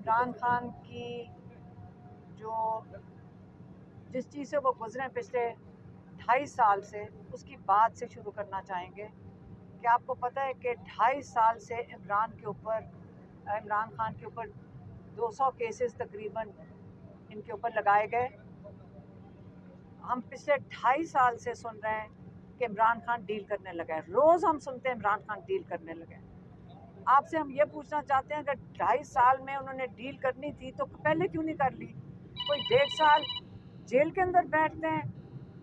इमरान खान की जो जिस चीज़ से वो गुजरे पिछले 2.5 साल से, उसकी बात से शुरू करना चाहेंगे कि आपको पता है कि 2.5 साल से इमरान खान के ऊपर 200 केसेस तकरीबन इनके ऊपर लगाए गए। हम पिछले 2.5 साल से सुन रहे हैं कि इमरान खान डील करने लगा है। रोज़ हम सुनते हैं इमरान खान डील करने लगे हैं। आपसे हम ये पूछना चाहते हैं, अगर 2.5 साल में उन्होंने डील करनी थी तो पहले क्यों नहीं कर ली? कोई 1.5 साल जेल के अंदर बैठते हैं,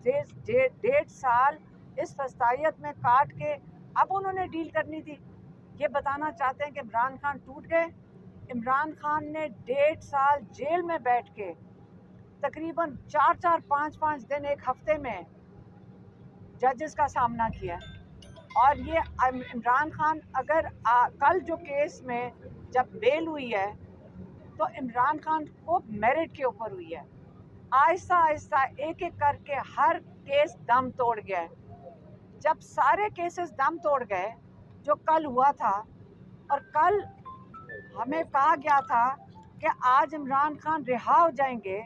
1.5 साल इस फस्तायत में काट के अब उन्होंने डील करनी थी। ये बताना चाहते हैं कि इमरान खान टूट गए। इमरान खान ने 1.5 साल जेल में बैठ के तकरीबन 4-4, 5-5 दिन एक हफ्ते में जजेस का सामना किया। और ये इमरान खान अगर कल जो केस में जब बेल हुई है तो इमरान खान को मेरिट के ऊपर हुई है। आहिस्ता आहिस्ता एक एक करके हर केस दम तोड़ गया है। जब सारे केसेस दम तोड़ गए जो कल हुआ था, और कल हमें कहा गया था कि आज इमरान खान रिहा हो जाएंगे,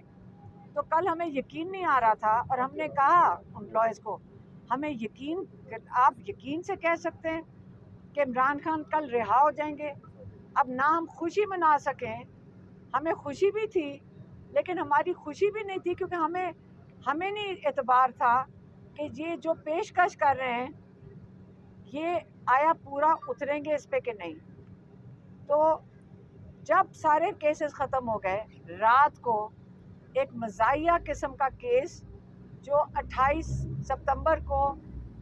तो कल हमें यकीन नहीं आ रहा था और हमने कहा एम्प्लॉयज़ को, हमें यकीन, आप यकीन से कह सकते हैं कि इमरान खान कल रिहा हो जाएंगे। अब ना हम खुशी मना सकें, हमें खुशी भी थी लेकिन हमारी खुशी भी नहीं थी क्योंकि हमें नहीं एतबार था कि ये जो पेशकश कर रहे हैं ये आया पूरा उतरेंगे इस पे कि नहीं। तो जब सारे केसेस ख़त्म हो गए, रात को एक मज़ाहिया किस्म का केस जो 28 सितंबर को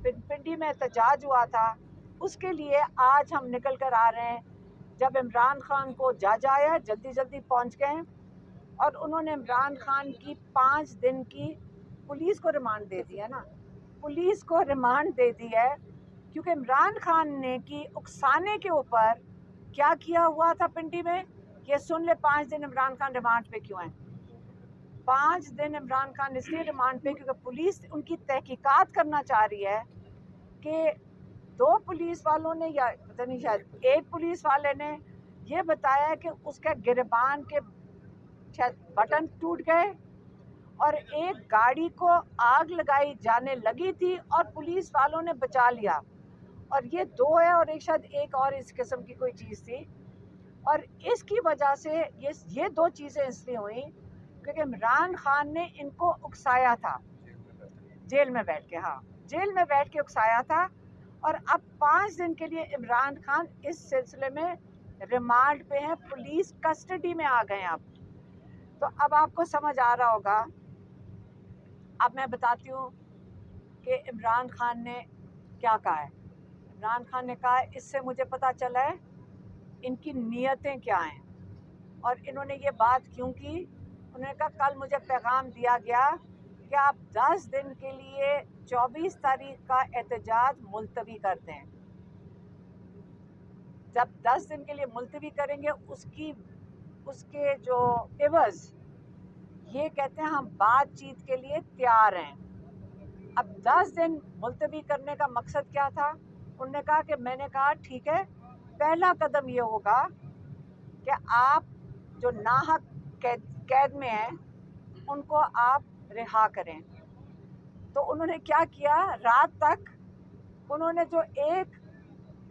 पिंडी में एहतजाज हुआ था, उसके लिए आज हम निकल कर आ रहे हैं। जब इमरान खान को जज आया, जल्दी जल्दी पहुंच गए और उन्होंने इमरान खान की 5 दिन की पुलिस को रिमांड दे दी है ना, पुलिस को रिमांड दे दी है क्योंकि इमरान खान ने की उकसाने के ऊपर क्या किया हुआ था पिंडी में, ये सुन ले। 5 दिन इमरान खान रिमांड पे क्यों हैं? 5 दिन इमरान खान इसलिए रिमांड पे क्योंकि पुलिस उनकी तहकीकात करना चाह रही है कि 2 पुलिस वालों ने, या पता नहीं शायद एक पुलिस वाले ने ये बताया कि उसके गिरबान के शायद बटन टूट गए और एक गाड़ी को आग लगाई जाने लगी थी और पुलिस वालों ने बचा लिया। और ये 2 है और एक शायद एक और इस किस्म की कोई चीज़ थी। और इसकी वजह से ये 2 चीज़ें इसलिए हुई क्योंकि इमरान खान ने इनको उकसाया था जेल में बैठ के, हाँ, जेल में बैठ के उकसाया था। और अब 5 दिन के लिए इमरान खान इस सिलसिले में रिमांड पे हैं, पुलिस कस्टडी में आ गए अब। तो अब आपको समझ आ रहा होगा। अब मैं बताती हूँ कि इमरान खान ने क्या कहा है। इमरान खान ने कहा, इससे मुझे पता चला है इनकी नीयतें क्या हैं और इन्होंने ये बात क्यों की। उन्होंने कहा, कल मुझे पैगाम दिया गया कि आप 10 दिन के लिए 24 तारीख का एहतजाज मुलतवी कर दें। जब 10 दिन के लिए मुलतवी करेंगे उसके जो एवज, ये कहते हैं हम बातचीत के लिए तैयार हैं। अब 10 दिन मुलतवी करने का मकसद क्या था? उन्होंने कहा कि मैंने कहा ठीक है, पहला कदम ये होगा कि आप जो नाहक कैद में हैं उनको आप रिहा करें। तो उन्होंने क्या किया, रात तक उन्होंने जो एक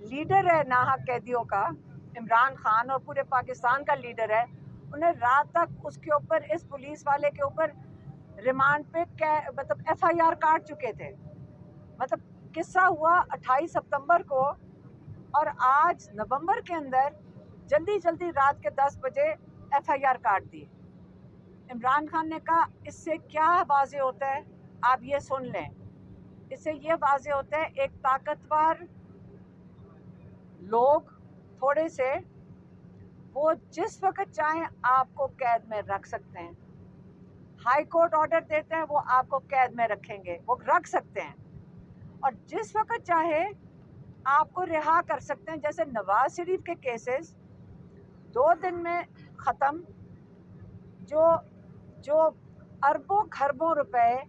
लीडर है नाहक कैदियों का, इमरान खान और पूरे पाकिस्तान का लीडर है, उन्हें रात तक उसके ऊपर, इस पुलिस वाले के ऊपर रिमांड पे मतलब FIR काट चुके थे। मतलब किस्सा हुआ 28 सितंबर को और आज नवंबर के अंदर जल्दी जल्दी रात के 10 बजे FIR काट दी। इमरान खान ने कहा, इससे क्या वाज़े होता है, आप ये सुन लें। इससे ये वाज़े होता है, एक ताकतवर लोग थोड़े से, वो जिस वक्त चाहें आपको कैद में रख सकते हैं। हाई कोर्ट ऑर्डर देते हैं, वो आपको कैद में रखेंगे, वो रख सकते हैं। और जिस वक्त चाहे आपको रिहा कर सकते हैं। जैसे नवाज शरीफ के केसेस 2 दिन में ख़त्म, जो अरबों खरबों रुपए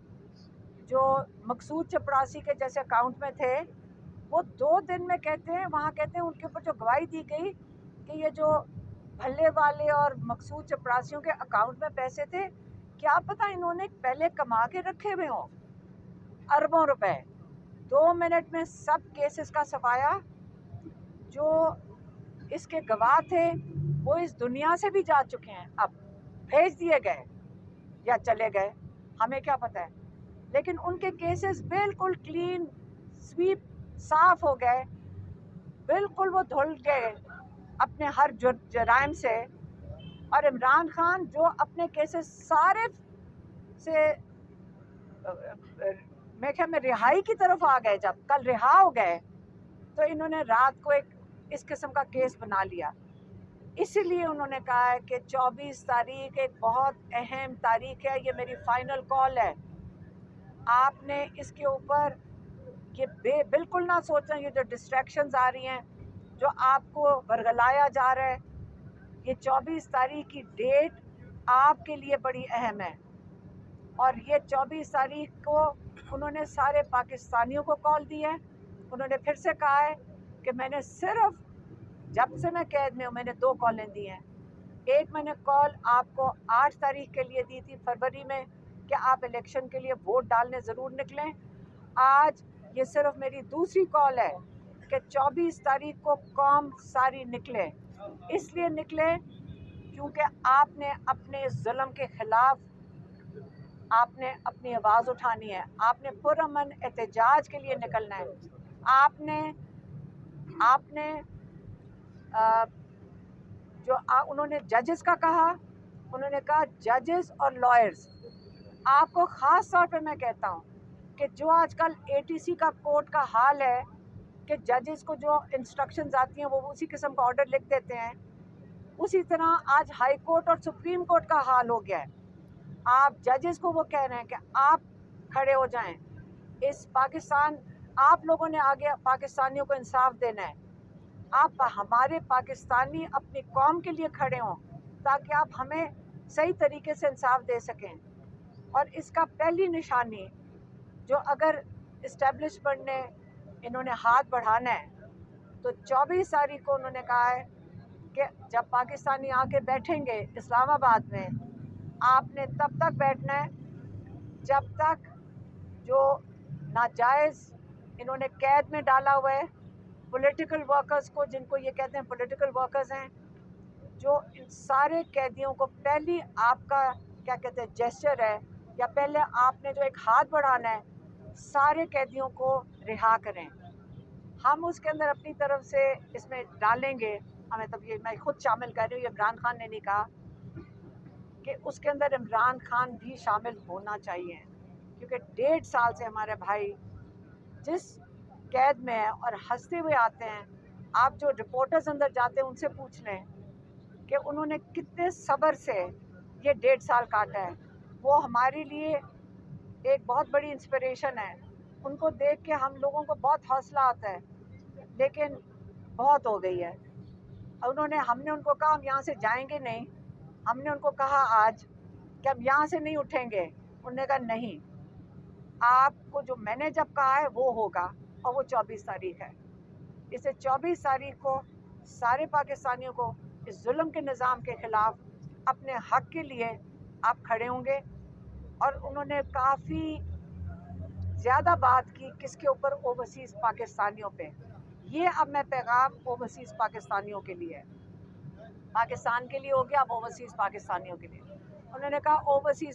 जो मकसूद चपरासी के जैसे अकाउंट में थे, वो 2 दिन में कहते हैं, वहाँ कहते हैं उनके ऊपर जो गवाही दी गई कि ये जो भल्ले वाले और मकसूद चपरासियों के अकाउंट में पैसे थे, क्या पता इन्होंने पहले कमा के रखे हुए हों अरबों रुपए। 2 मिनट में सब केसेस का सफाया। जो इसके गवाह थे वो इस दुनिया से भी जा चुके हैं, अब भेज दिए गए या चले गए, हमें क्या पता है। लेकिन उनके केसेस बिल्कुल क्लीन स्वीप, साफ हो गए, बिल्कुल वो धुल गए अपने हर जराइम से। और इमरान खान जो अपने केसेस सारे से मेरे ख्याल में रिहाई की तरफ आ गए, जब कल रिहा हो गए तो इन्होंने रात को एक इस किस्म का केस बना लिया। इसीलिए उन्होंने कहा है कि 24 तारीख एक बहुत अहम तारीख है, ये मेरी फाइनल कॉल है। आपने इसके ऊपर ये बिल्कुल ना सोचें, ये जो डिस्ट्रैक्शंस आ रही हैं, जो आपको बरगलाया जा रहा है, ये 24 तारीख की डेट आपके लिए बड़ी अहम है। और ये 24 तारीख को उन्होंने सारे पाकिस्तानियों को कॉल दी है। उन्होंने फिर से कहा है कि मैंने सिर्फ, जब से मैं कैद में हूँ, मैंने 2 कॉलें दी हैं। एक मैंने कॉल आपको 8 तारीख के लिए दी थी फरवरी में कि आप इलेक्शन के लिए वोट डालने ज़रूर निकलें। आज ये सिर्फ मेरी दूसरी कॉल है कि 24 तारीख को कौम सारी निकले। इसलिए निकले क्योंकि आपने अपने जुल्म के खिलाफ आपने अपनी आवाज़ उठानी है, आपने पुरअमन एहतजाज के लिए निकलना है। आपने उन्होंने जजेस का कहा, उन्होंने कहा जजेस और लॉयर्स, आपको ख़ास तौर पे मैं कहता हूँ कि जो आजकल एटीसी का कोर्ट का हाल है कि जजेस को जो इंस्ट्रक्शंस आती हैं वो उसी किस्म का ऑर्डर लिख देते हैं, उसी तरह आज हाई कोर्ट और सुप्रीम कोर्ट का हाल हो गया है। आप जजेस को वो कह रहे हैं कि आप खड़े हो जाएं, इस पाकिस्तान, आप लोगों ने आगे पाकिस्तानियों को इंसाफ देना है। आप हमारे पाकिस्तानी अपनी कौम के लिए खड़े हों ताकि आप हमें सही तरीके से इंसाफ दे सकें। और इसका पहली निशानी, जो अगर इस्टेब्लिशमेंट ने इन्होंने हाथ बढ़ाना है तो 24 तारीख को उन्होंने कहा है कि जब पाकिस्तानी आके बैठेंगे इस्लामाबाद में, आपने तब तक बैठना है जब तक जो नाजायज़ इन्होंने कैद में डाला हुआ है पॉलिटिकल वर्कर्स को, जिनको ये कहते हैं पॉलिटिकल वर्कर्स हैं, जो इन सारे कैदियों को पहली आपका क्या कहते हैं जेस्चर है, या पहले आपने जो एक हाथ बढ़ाना है, सारे कैदियों को रिहा करें। हम उसके अंदर अपनी तरफ से इसमें डालेंगे, हमें तब ये मैं खुद शामिल कर रही हूँ, ये इमरान खान ने नहीं कहा कि उसके अंदर इमरान खान भी शामिल होना चाहिए, क्योंकि 1.5 साल से हमारे भाई जिस कैद में है और हंसते हुए आते हैं। आप जो रिपोर्टर्स अंदर जाते हैं उनसे पूछ लें कि उन्होंने कितने सब्र से ये 1.5 साल काटा है। वो हमारे लिए एक बहुत बड़ी इंस्पिरेशन है। उनको देख के हम लोगों को बहुत हौसला आता है, लेकिन बहुत हो गई है। हमने उनको कहा हम यहाँ से जाएंगे नहीं, हमने उनको कहा आज कि हम यहाँ से नहीं उठेंगे। उन्होंने कहा नहीं, आपको जो मैंने जब कहा है वो होगा, और वो 24 तारीख है। इसे 24 तारीख को सारे पाकिस्तानियों को इस जुल्म के निज़ाम के ख़िलाफ़ अपने हक़ के लिए आप खड़े होंगे। और उन्होंने काफ़ी ज़्यादा बात की किसके ऊपर, ओवरसीज़ पाकिस्तानियों पे। ये अब मैं पैगाम ओवरसीज़ पाकिस्तानियों के लिए, पाकिस्तान के लिए हो गया, अब ओवरसीज़ पाकिस्तानियों के लिए। उन्होंने कहा ओवरसीज़